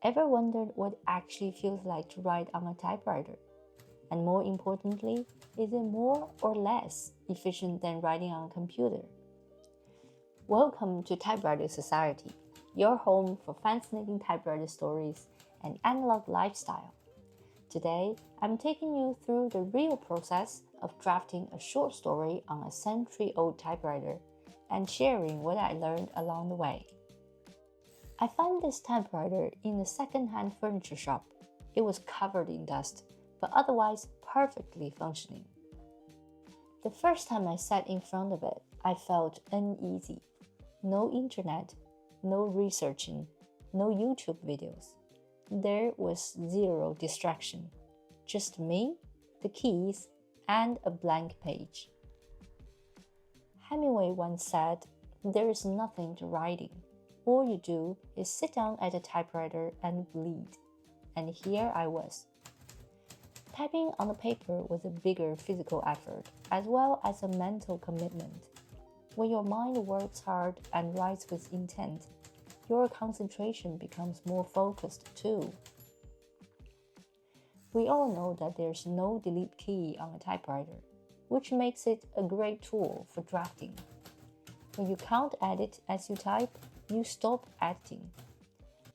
Ever wondered what it actually feels like to write on a typewriter? And more importantly, is it more or less efficient than writing on a computer? Welcome to Typewriter Society, your home for fascinating typewriter stories and analog lifestyle. Today, I'm taking you through the real process of drafting a short story on a century-old typewriter and sharing what I learned along the way. I found this typewriter in a second-hand furniture shop. It was covered in dust, but otherwise perfectly functioning. The first time I sat in front of it, I felt uneasy. No internet, no researching, no YouTube videos. There was zero distraction. Just me, the keys, and a blank page. Hemingway once said, "There is nothing to writing. All you do is sit down at a typewriter and bleed." And here I was. Typing on the paper was a bigger physical effort, as well as a mental commitment. When your mind works hard and writes with intent, your concentration becomes more focused too. We all know that there's no delete key on a typewriter, which makes it a great tool for drafting. When you can't edit as you type, you stop editing.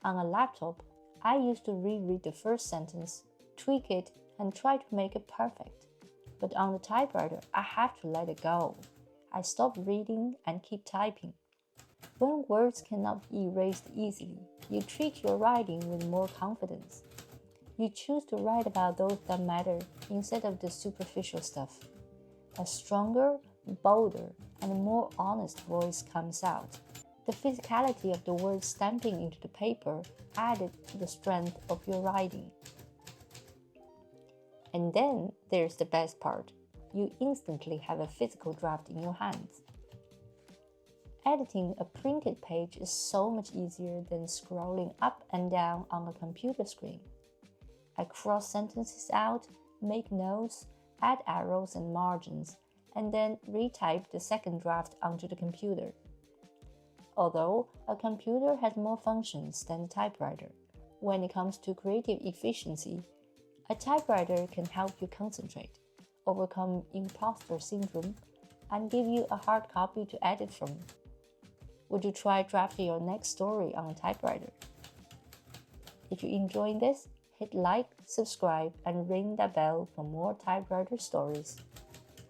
On a laptop, I used to reread the first sentence, tweak it, and try to make it perfect. But on the typewriter, I have to let it go. I stop reading and keep typing. When words cannot be erased easily, you treat your writing with more confidence. You choose to write about those that matter instead of the superficial stuff. A stronger, bolder, and more honest voice comes out. The physicality of the words stamping into the paper added to the strength of your writing. And then there's the best part. You instantly have a physical draft in your hands. Editing a printed page is so much easier than scrolling up and down on a computer screen. I cross sentences out, make notes, add arrows and margins, and then retype the second draft onto the computer. Although a computer has more functions than a typewriter, when it comes to creative efficiency, a typewriter can help you concentrate, overcome imposter syndrome, and give you a hard copy to edit from. Would you try drafting your next story on a typewriter? If you're enjoying this, hit like, subscribe, and ring that bell for more typewriter stories.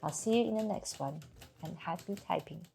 I'll see you in the next one, and happy typing!